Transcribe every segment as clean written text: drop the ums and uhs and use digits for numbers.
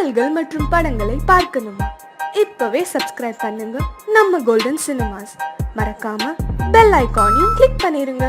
பாடல்கள் மற்றும் படங்களை பார்க்கணுமா? இப்பவே சப்ஸ்கிரைப் பண்ணுங்க நம்ம கோல்டன் சினிமாஸ். மறக்காம பெல் ஐகானையும் கிளிக் பண்ணிருங்க.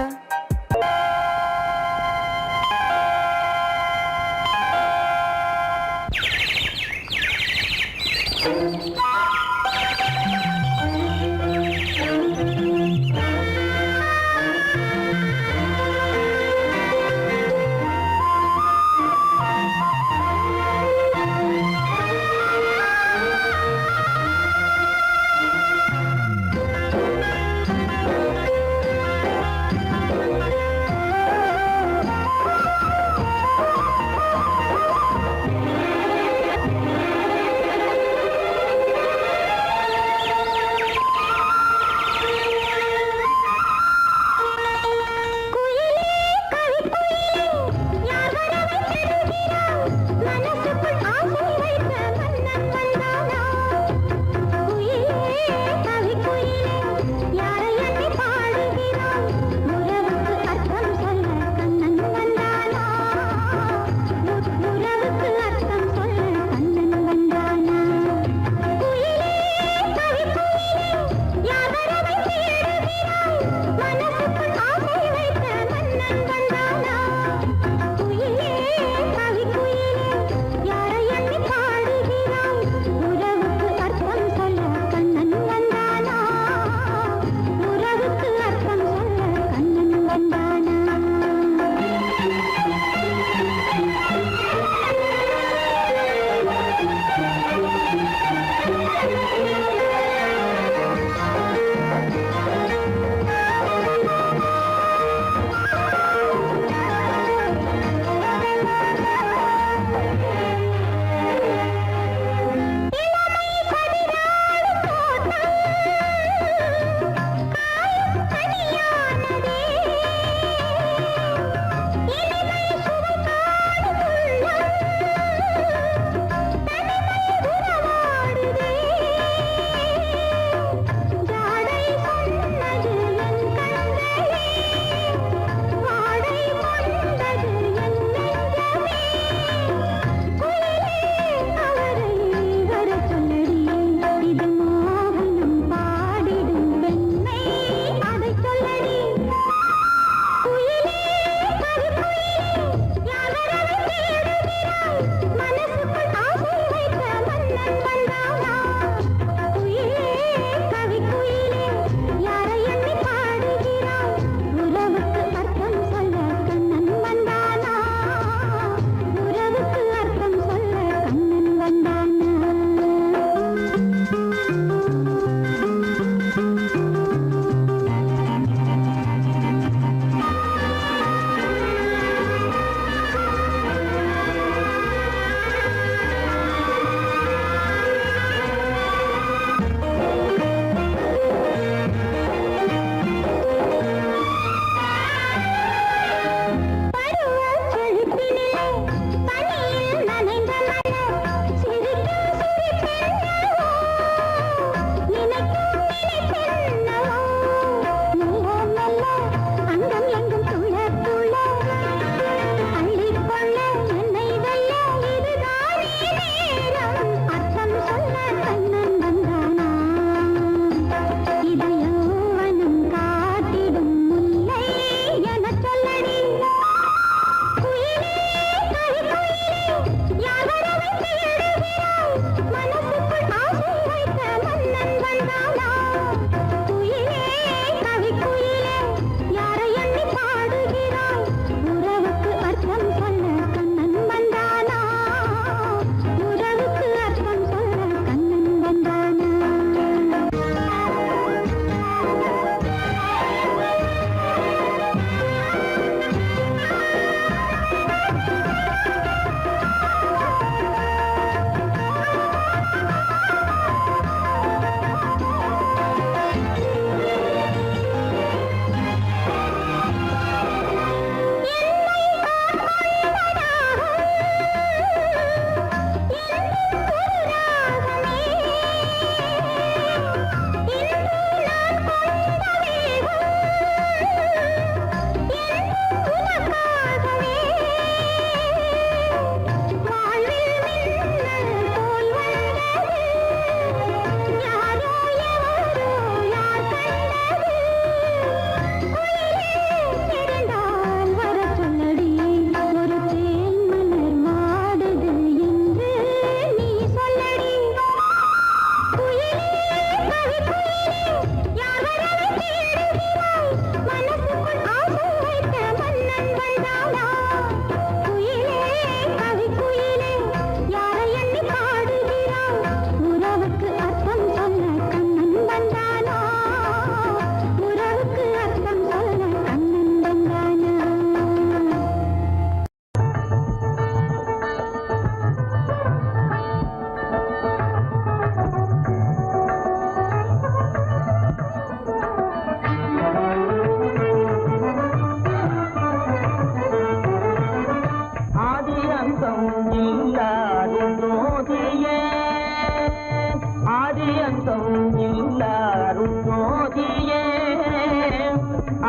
ஆதியந்தம் இல்லாரும் ஜோதியே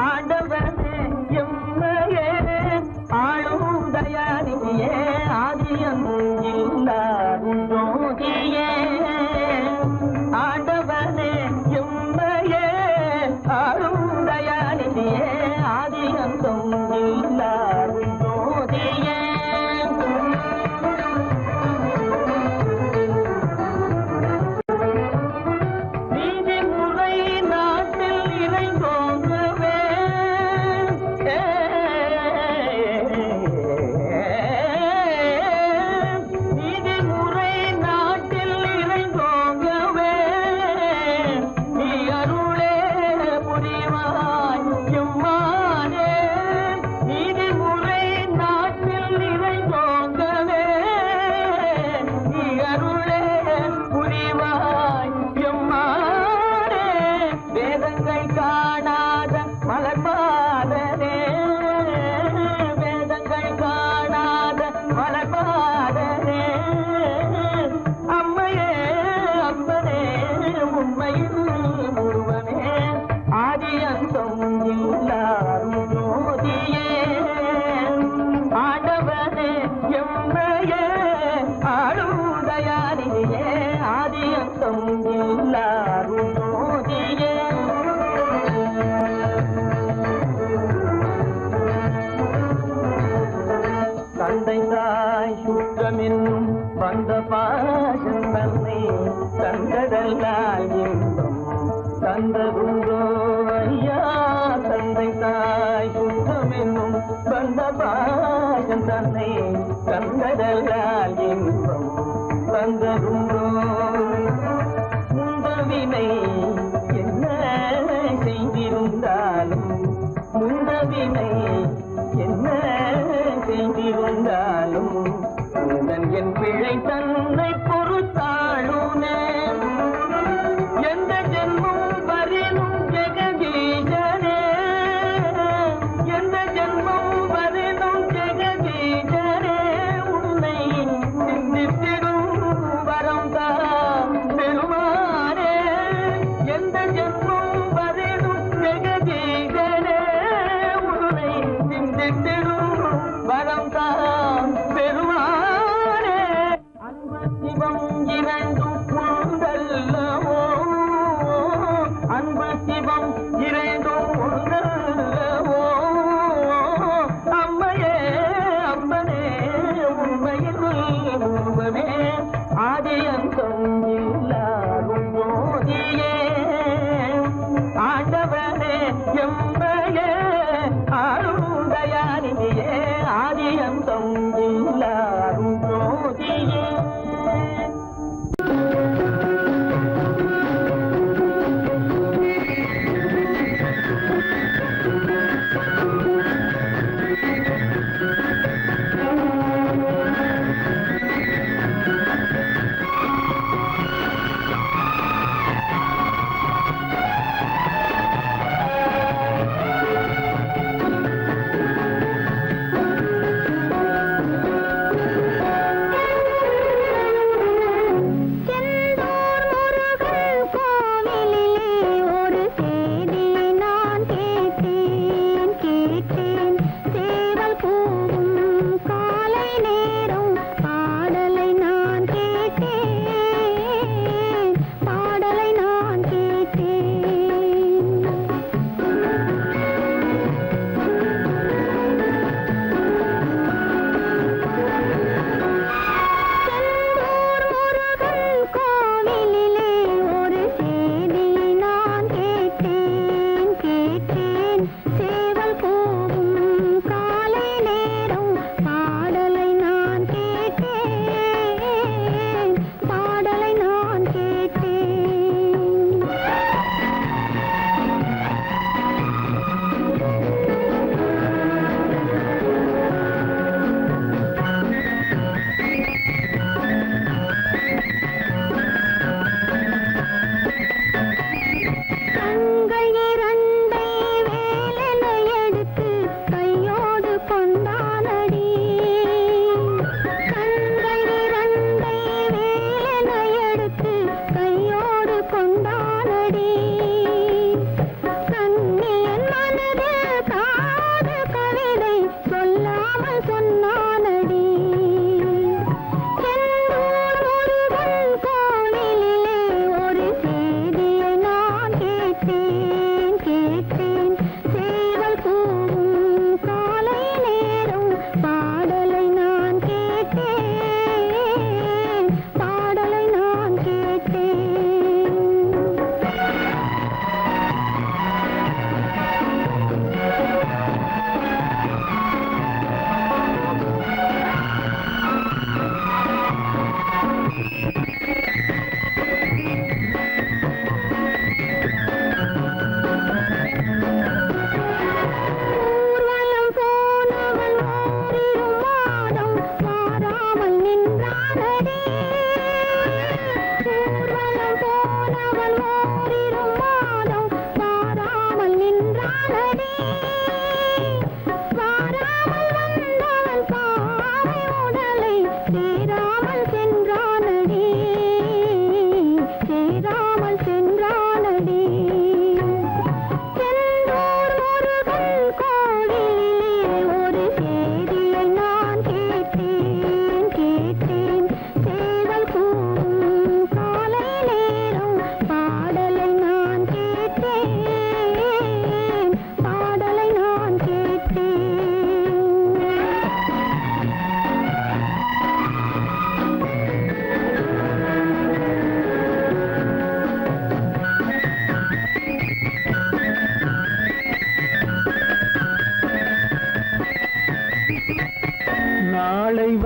ஆண்டவனே எம்மையே ஆளும் தயாரியே ஆதியந்தம் இல்லாரும் ஜோதியே ஆண்டவனே எம்மையே ஆளும் தயாரியே ஆதியந்தம் இல்லாரும் ஜோதியே தந்தை தாய் சுற்றமென்னும் வந்த பாசம் தன்னை தந்ததல்லால் இன்பம் தந்ததுண்டோ ஐயா தந்தை தாய் சுற்றமென்னும் வந்த பாசம் தன்னை தந்ததல்லால் இன்பம் தந்ததுண்டோ முந்தவினை என்ன செய்திருந்தாலும் முந்தவினை என்ன செய்திருந்தாலும் உடன் என் பிழை தன்னை பொறுத்தாளுனே எந்த ஜென்மம் வரினும் ஜெகதீசனே எந்த ஜென்மம் வரினும் ஜெகதீசனே உன்னை சிந்தித்திடும் வரம் தான் பெருமானே எந்த ஜென்மம் வரினும் ஜெகதீசனே உன்னை சிந்தித்திடும் வரம் தான் பெருமானே அன்பு சிவம் இரண்டும் ஒன்றல்லவோ அன்பு சிவம் இரண்டும் ஒன்றல்லவோ அம்மையே அம்மனே உண்மையில் உருவமே ஆதியந்தம் இல்லாரும் ஜோதியே ஆண்டவனே எம்மையே ஆளும் தயாரியே ஆதியந்தம் இல்லாரும் ஜோதியே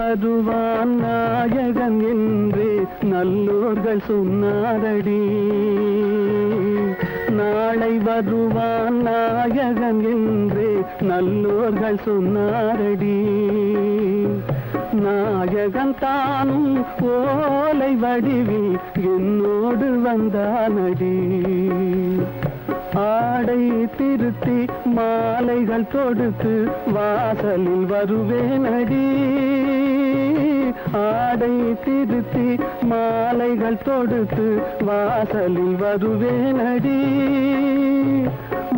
வருவான் நாயகன் என்று நல்லோர்கள் சொன்னாரடி. நாளை வருவான் நாயகன் என்று நல்லோர்கள் சொன்னாரடி. நாயகன் தானும் ஓலை வடிவில் என்னோடு வந்தானடி. ஆடை திருத்தி மாலைகள் தொடுத்து வாசலில் வருவேனடி. ஆடை திருத்தி மாலைகள் தொடுத்து வாசலில் வருவேனடி.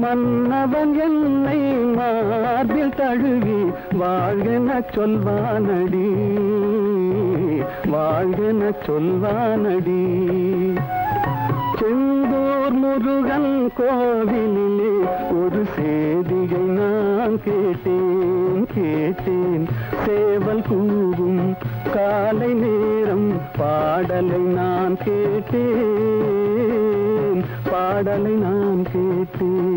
மன்னவன் என்னை மார்பில் தழுவி வாழ்கென சொல்வானடி. வாழ்கென சொல்வானடி. செந்தூர் முருகன் கோவிலிலே ஒரு செய்தியை நான் கேட்டேன். சேவல் கூவும் காலை நேரம் பாடலை நான் கேட்டேன். பாடலை நான் கேட்டேன்.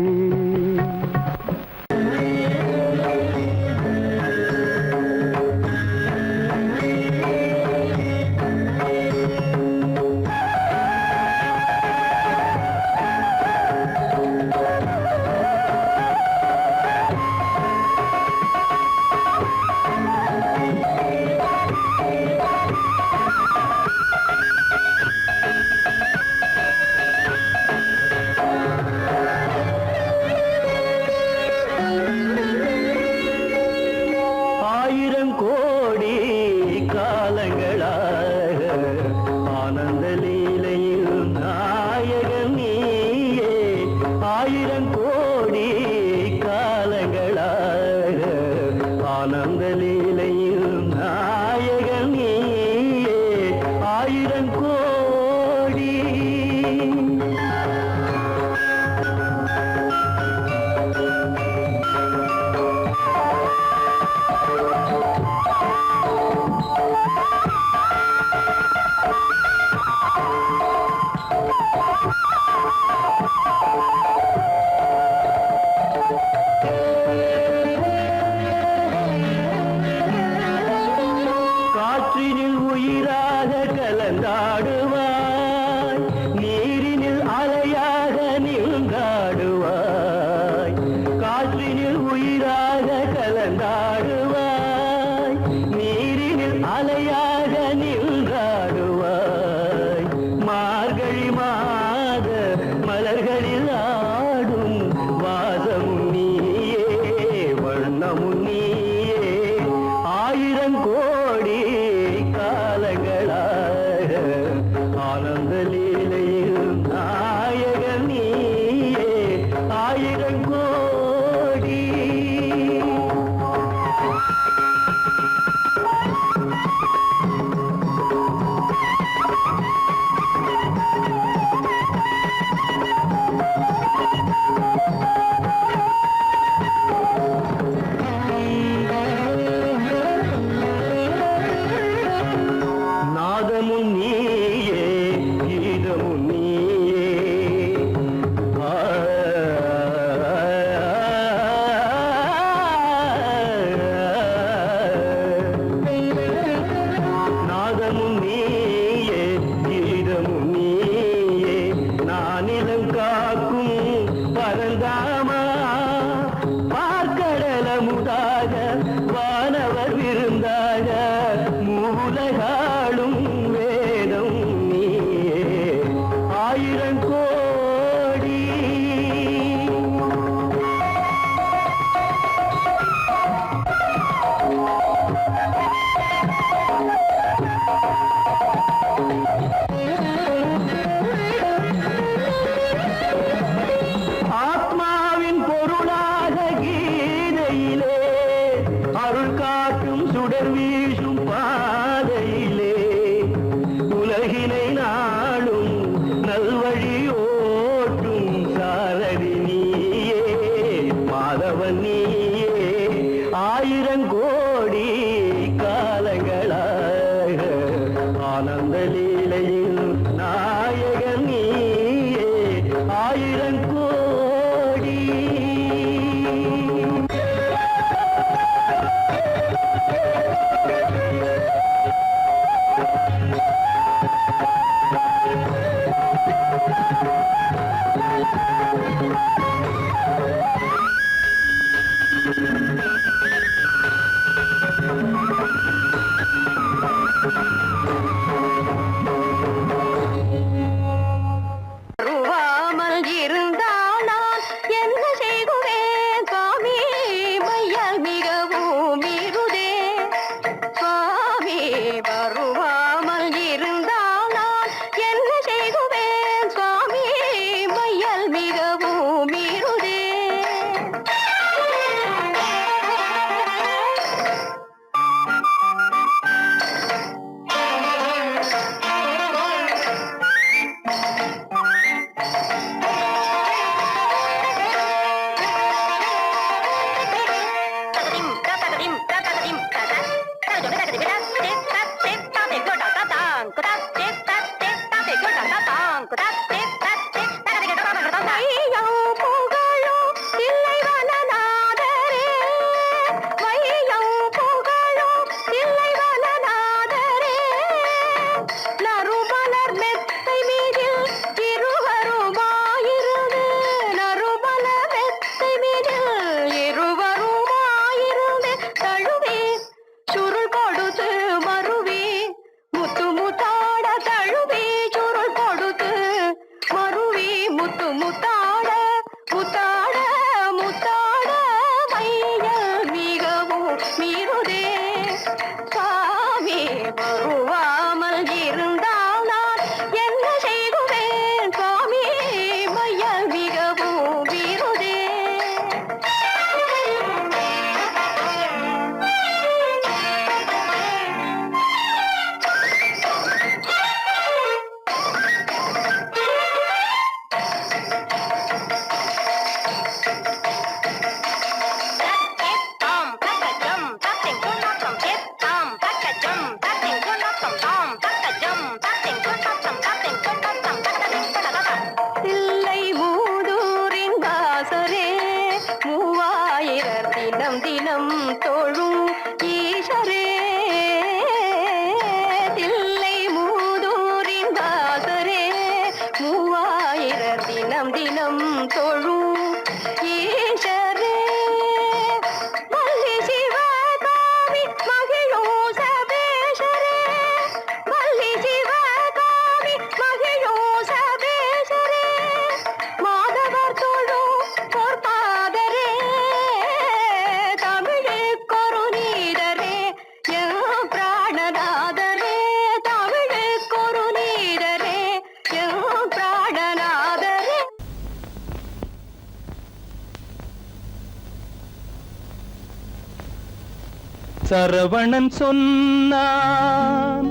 சரவணன் சொன்னான்,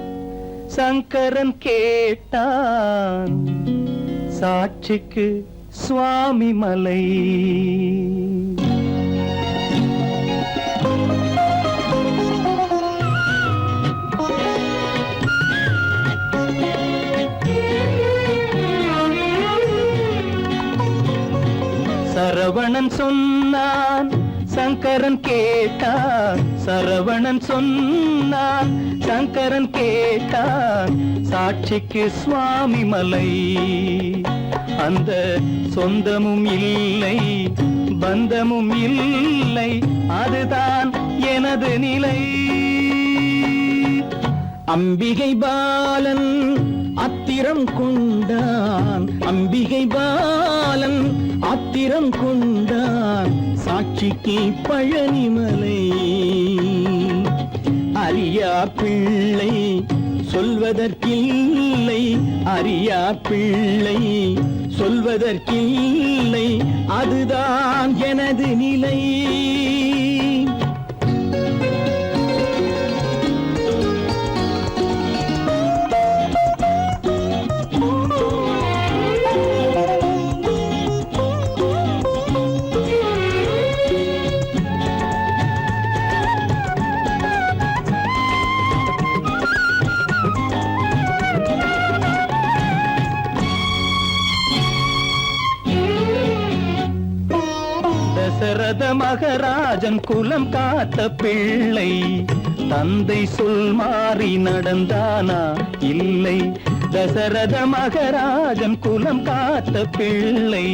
சங்கரன் கேட்டான், சாட்சிக்கு சுவாமி மலை. சரவணன் சொன்னான், சங்கரன் கேட்டான், சரவணன் சொன்னான், சங்கரன் கேட்டான், சாட்சிக்கு சுவாமி மலை. அந்த சொந்தமும் இல்லை, பந்தமும் இல்லை, அதுதான் எனது நிலை. அம்பிகை பாலன் அத்திரம் கொண்டான், அம்பிகை பாலன் ஆத்திரம் கொண்டான், சாட்சிக்கு பழனிமலை. அறியா பிள்ளை சொல்வதற்கில்லை, அறியா பிள்ளை சொல்வதற்கில்லை, அதுதான் எனது நிலை. தசரத மகராஜன் குலம் காத்த பிள்ளை, தந்தை சொல் மாறி நடந்தானா இல்லை. தசரத மகராஜன் குலம் காத்த பிள்ளை,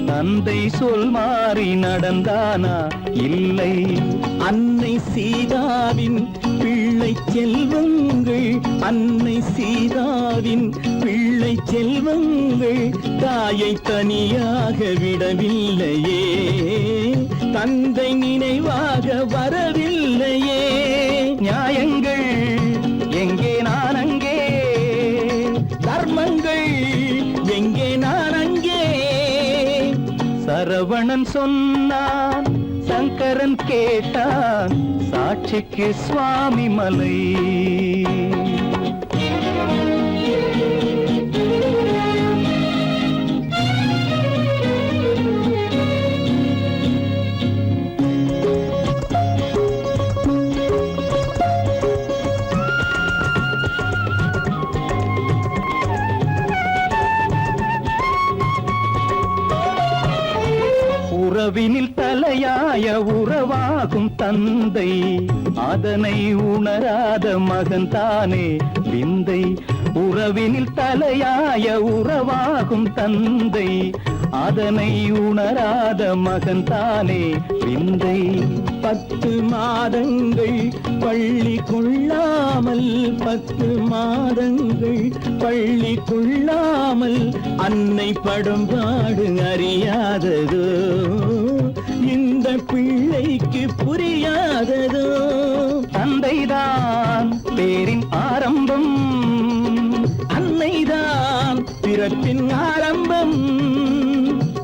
தந்தை சொல் மாறி நடந்தானா இல்லை. அன்னை சீதாவின் பிள்ளை செல்வங்கள், அன்னை சீதாவின் பிள்ளை செல்வங்கள் தாயை தனியாக விடவில்லையே, தந்தை நினைவாக வரவில்லையே. நியாயங்கள் எங்கே நான் அங்கே, தர்மங்கள் எங்கே நான் அங்கே. சரவணன் சொன்னான், சங்கரன் கேட்டான், சாட்சிக்கு சுவாமி மலை. உறவினில் தலையாய உறவாகும் தந்தை, அதனை உணராத மகன் தானே விந்தை. உறவினில் தலையாய உறவாகும் தந்தை, அதனை உணராத மகன் தானே விந்தை. 10 மாதங்கள் பள்ளி கொள்ளாமல், 10 மாதங்கள் பள்ளி கொள்ளாமல் அன்னை படும்பாடு அறியாததோ, இந்த பிள்ளைக்கு புரியாததோ. தந்தைதான் பேரின் ஆரம்பம், அன்னைதான் பிறப்பின் ஆரம்பம்.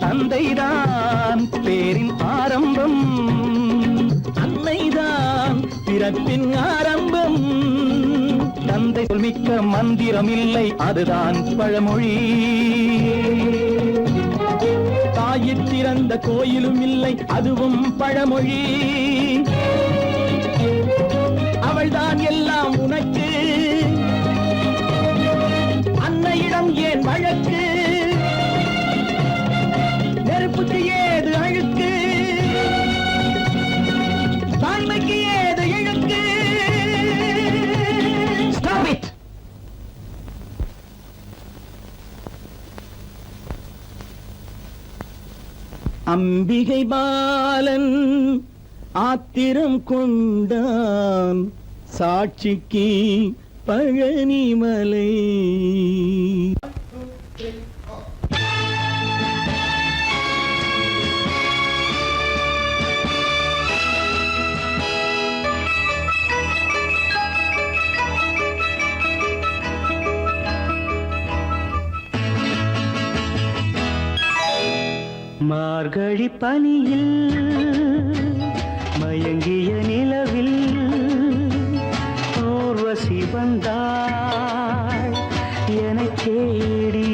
தந்தைதான் பேரின் ஆரம்பம், அன்னைதான் பிறப்பின் ஆரம்பம். தந்தை சொல்மிக்க மந்திரம் இல்லை, அதுதான் பழமொழி. தாயிற் திறந்த கோயிலும் இல்லை, அதுவும் பழமொழி. அவள்தான் எல்லாம் உனக்கு, அன்னையிடம் ஏன் வழக்கு? நெருப்புக்கு ஏது அழுக்கு, தாய்மைக்கு ஏது இழுக்கு? Stop it! அம்பிகை பாலன் ஆத்திரம் கொண்டான், சாட்சிக்கு பழனிமலை. மார்கழி பனியில் மயங்கிய நிலவில் ஊர்வசி வந்தாள் எனச் தேடி.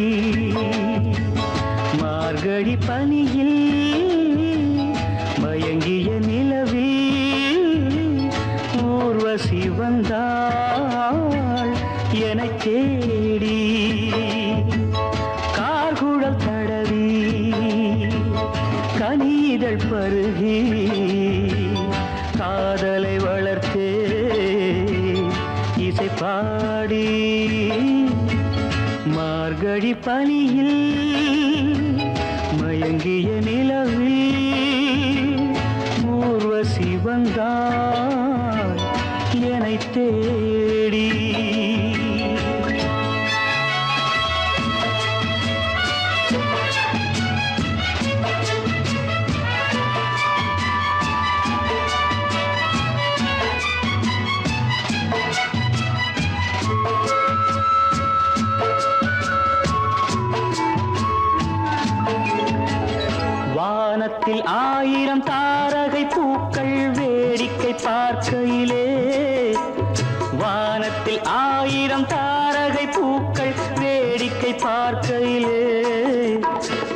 மார்கழி பனியில் மயங்கிய நிலவில் ஊர்வசி வந்தாள் எனச் தேடி. கார்குழல் தடவி கனிதழ் பருகி காதலை வளர்த்தே இசை பாடி. மார்கழி பனியில் மயங்கிய நிலவில் ஊர்வசி வந்தாள் என்னைத் தேடி. வானத்தில் 1000 தாரகை பூக்கள் வேடிக்கை பார்க்கையிலே, வானத்தில் 1000 தாரகை பூக்கள் வேடிக்கை பார்க்கையிலே,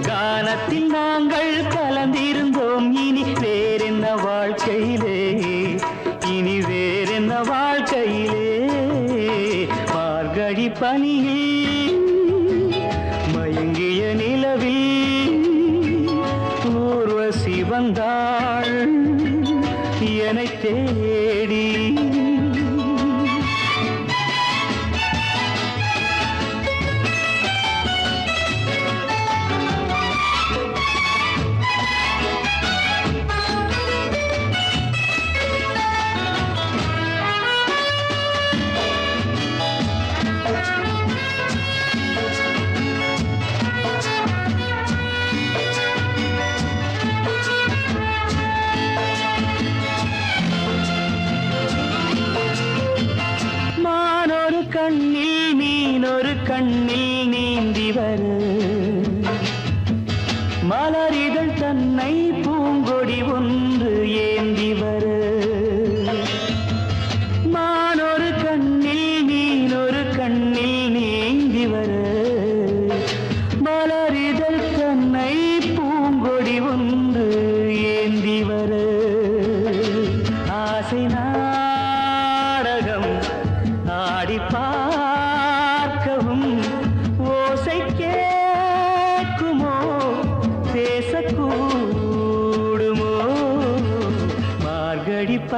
கானத்தில் நாங்கள் கலந்திருந்தோம். இனி வேறென்ன வாழ்க்கையிலே, இனி வேறென்ன வாழ்க்கையிலே. மார்கழி பனியில் மயங்கிய நிலவில் ஊர்வசி வந்தாள் என்னைத் தேடி.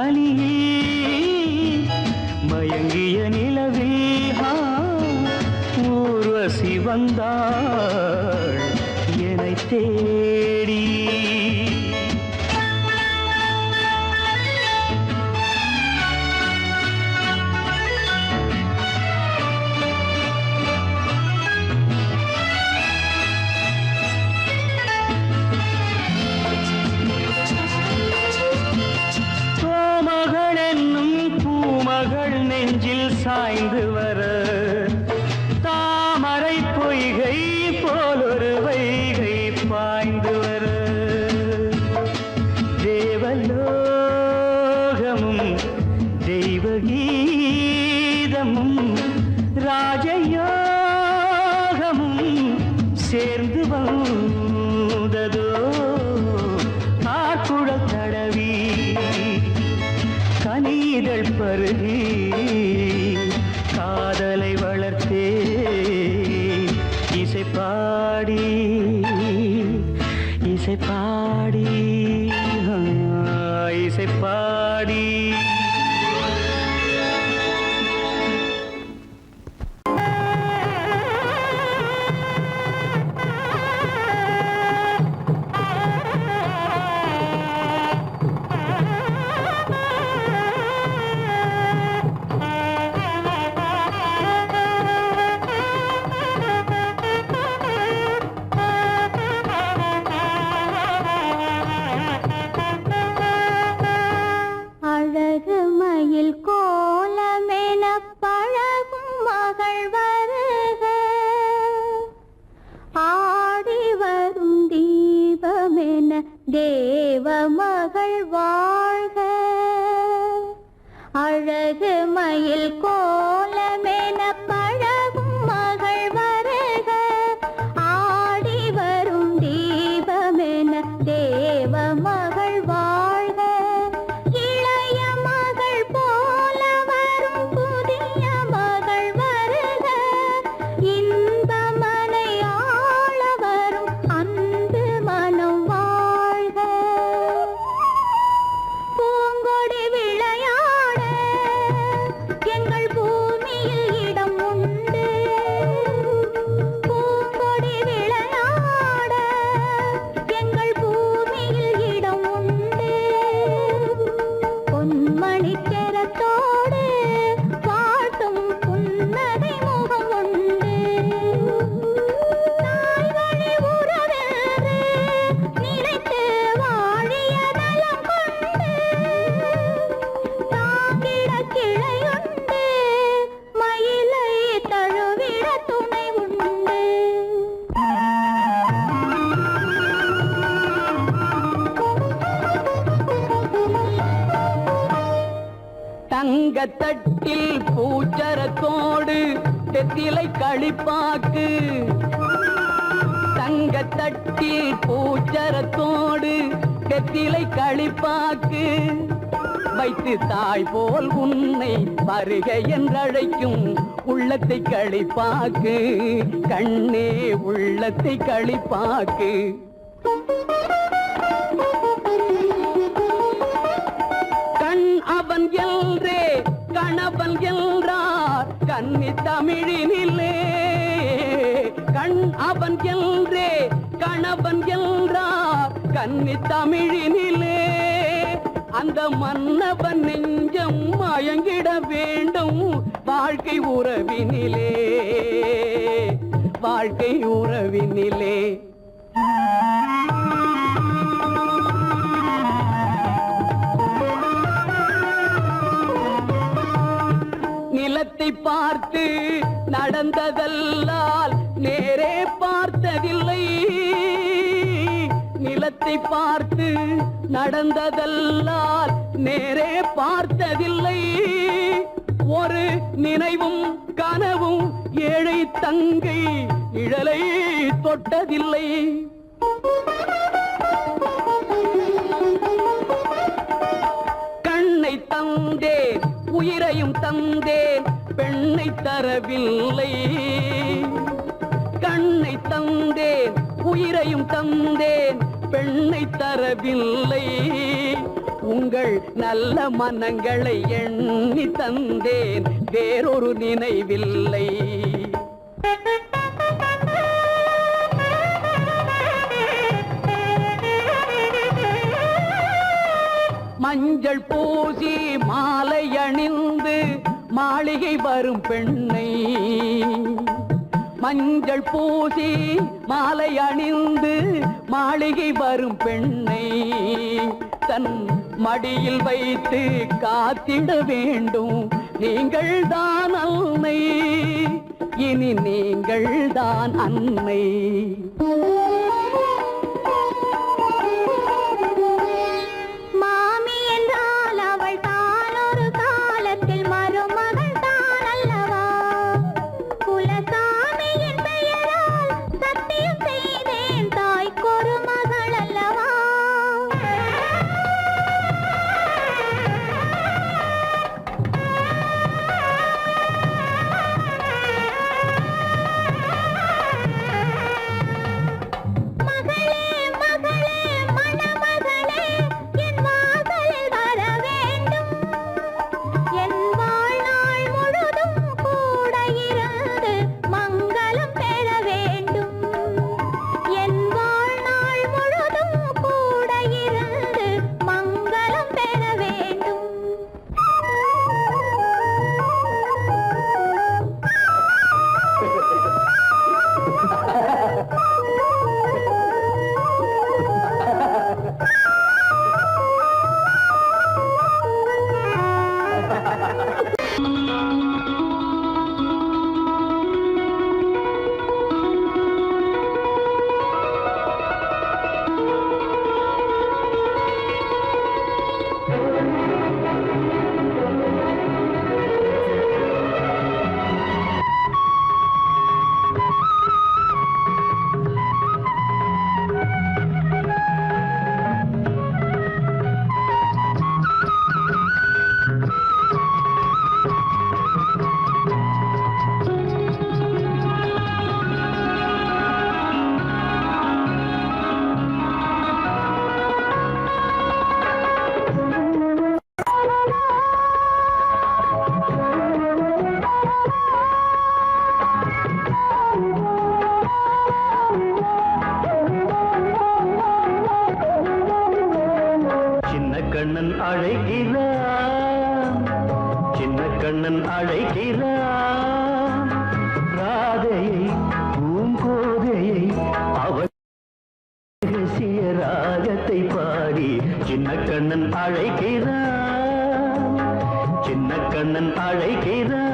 பனியில் மயங்கிய நிலவில் ஊர்வசி வந்தாள் என்னை தேடி. மகள் நெஞ்சில் சாய்ந்து வர தாமரை பொய்கை போலொரு வைகை பாய்ந்து வர தேவலோகமும் தெய்வகீதமும் ராஜயோகமும் சேர்ந்து வந்ததோ ஆக்குழல் தடவி கனிதழ் பருகி காதலை வளர்த்தே இசை பாடி இசை பாடி இசை பாடி. தேவ மகள் வாழ்க அழகு மயில் கோலமென பழகும் மகள் வருக ஆடி வரும் தீபமென தேவ மகள் வாழ்க இளைய மகள் போல வரும் புதிய மகள் வருக இன்பமனை ஆள வரும் அன்பு மனம் தங்கத்தட்டில் பூச்சரத்தோடு தெத்திலை களிப்பாக்கு தங்கத்தட்டில் பூச்சரத்தோடு தெத்திலை களிப்பாக்கு வைத்து தாய் போல் உன்னை வருக என்றழைக்கும் உள்ளத்தை களிப்பாக்கு கண்ணே உள்ளத்தை களிப்பாக்கு. அவன் என்றே கணவன் என்றார் கன்னி தமிழினிலே கண் அவன் என்றே கணவன் என்றார் கன்னி தமிழினிலே அந்த மன்னவன் நெஞ்சம் மயங்கிட வேண்டும் வாழ்க்கை உறவினிலே வாழ்க்கை உறவினிலே. நிலத்தை பார்த்து நடந்ததல்லால் நேரே பார்த்ததில்லை நிலத்தை பார்த்து நடந்ததல்லால் நேரே பார்த்ததில்லை ஒரு நினைவும் கனவும் ஏழை தங்கை இழலை தொட்டதில்லை. கண்ணை தந்தேன் உயிரையும் தந்தேன் பெண்ணை தரவில்லை கண்ணை தந்தேன் உயிரையும் தந்தேன் பெண்ணை தரவில்லை உங்கள் நல்ல மனங்களை எண்ணி தந்தேன், வேறொரு நினைவில்லை. மஞ்சள் பூசி மாலை அணிந்து மாளிகை வரும் பெண்ணை, மஞ்சள் பூசி மாலை அணிந்து மாளிகை வரும் பெண்ணை தன் மடியில் வைத்து காத்திட வேண்டும். நீங்கள் தான் அன்னை, இனி நீங்கள் தான் அன்னை. கண்ணன் அழைக்கிறான், சின்ன கண்ணன் அழைக்கிறான். ராதையை பூங்கோதையை அவள் ரகசிய ராகத்தை பாடி சின்ன கண்ணன் அழைக்கிறான், சின்ன கண்ணன் அழைக்கிறான்.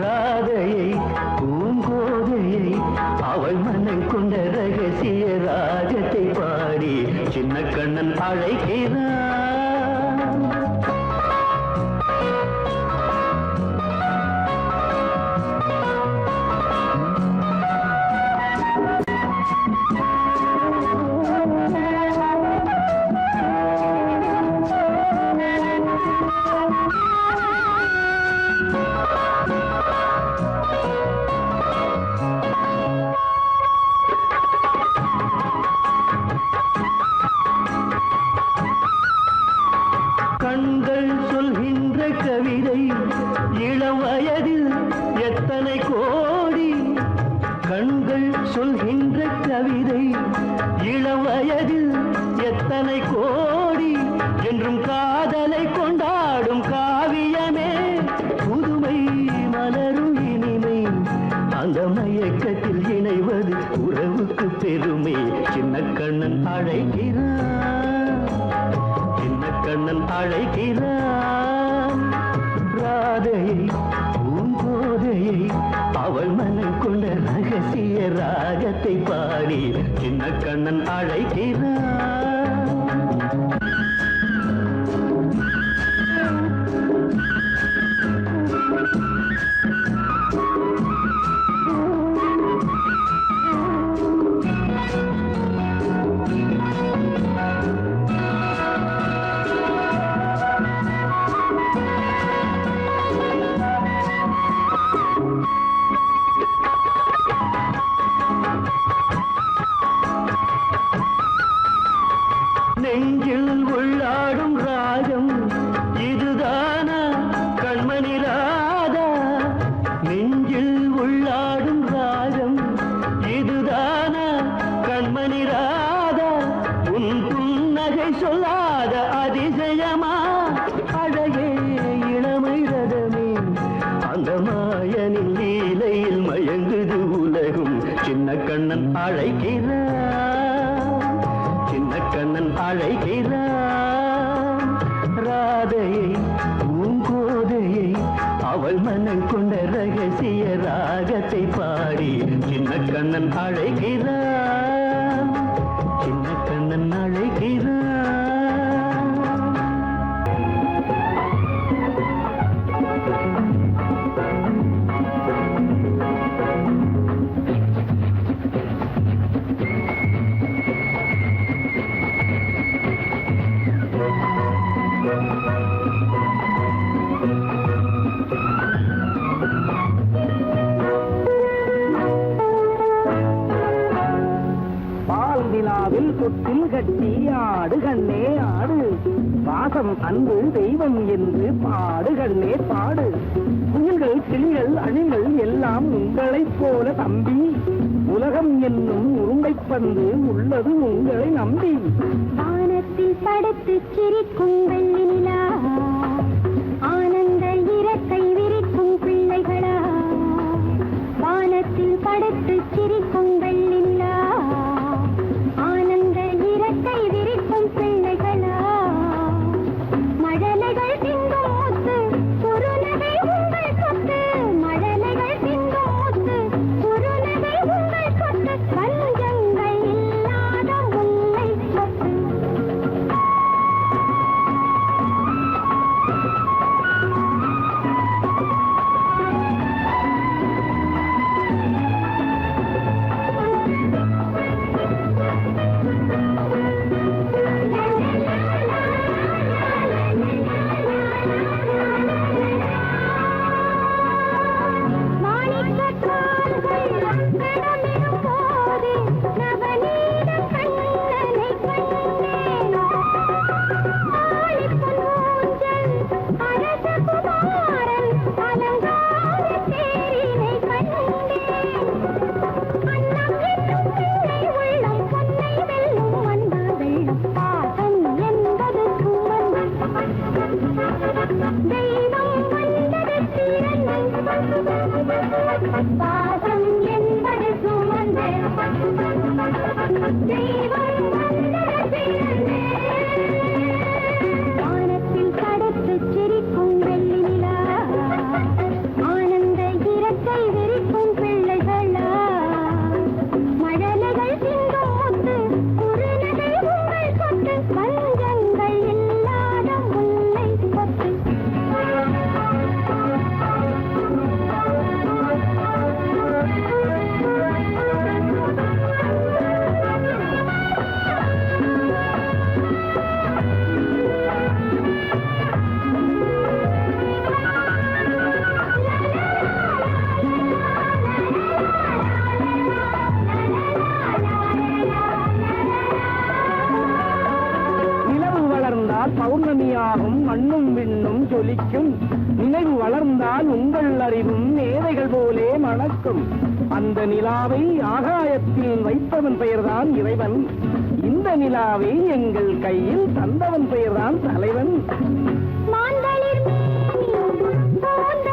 ராதையை பூங்கோதையை அவள் மனம் கொண்ட ரகசிய ராகத்தை பாடி சின்ன கண்ணன் அழைக்கிறான். கண்கள் சொல்கின்ற கவிதை இளம் வயதில் எத்தனை கோடி, கண்கள் சொல்கின்ற கவிதை இளம் வயதில் எத்தனை கோடி, என்றும் காதலை கொண்டாடும் காவியமே புதுமை மலரும் இனிமை, அந்த மயக்கத்தில் இணைவது உறவுக்கு பெருமை. சின்ன கண்ணன் அழைக்கிறான், சின்ன கண்ணன் அழைக்கிறான். ராதையை பூங்கோதையை அவள் மனம் கொண்ட ரகசிய ராகத்தை பாடி சின்ன கண்ணன் அழைக்கிறான். மயங்குது உலகும். சின்ன கண்ணன் அழைக்கிறான், சின்ன கண்ணன் அழைக்கிறான். ராதையை பூங்கோதையை அவள் மனம் கொண்ட ரகசிய ராகத்தை பாடி சின்ன கண்ணன் அழைக்கிறான், சின்ன கண்ணன் அழைக்கிறான். பால்நிலாவில் தொட்டில் கட்டி ஆடு கண்ணே ஆடு, பாசம் அன்பு தெய்வம் என்று பாடு கண்ணே பாடு. குயில்கள் கிளிகள் அணில்கள் எல்லாம் உங்களைப் போல தம்பி, உலகம் என்னும் உருண்டைப்பந்து உள்ளது உங்களை நம்பி. வானத்தில் படுத்து சிரிக்கும் வெள்ளி நிலா, ஆனந்த இறக்கை விரிக்கும் பிள்ளைகளா. வானத்தில் படுத்து சிரிக்கும் வெள்ளி நிலா, ஆனந்த இறக்கை விரிக்கும் பிள்ளைகளா. மழலைகள் திங்கும் முத்து குறுநகை உங்கள் சொத்து, மழலைகள் திங்கும் முத்து குறுநகை உங்கள் சொத்து. பஞ்சங்கள் இல்லாத முல்லை சொத்து. பாசம் என்பது சுமந்து தெய்வம் வந்தது பிறந்து. வானத்தில் படுத்து சிரிக்கும் வெள்ளி நிலா, ஆனந்த இறக்கை விரிக்கும் பிள்ளைகளா. மழலைகள் திங்கும் முத்து குறுநகை உங்கள் சொத்து, பஞ்சங்கள் இல்லாத முல்லை சொத்து. நிலவு வளர்ந்தால் பௌர்ணமியாகும், மண்ணும் விண்ணும் ஜொலிக்கும். நினைவு வளர்ந்தால் உங்கள் அறிவும் மேதைகள் போலே மணக்கும். அந்த நிலாவை ஆகாயத்தில் வைத்தவன் பெயர்தான் இறைவன், இந்த நிலாவை எங்கள் கையில் தந்தவன் பெயர்தான் தலைவன். மாந்தளிர் மேனி போன்ற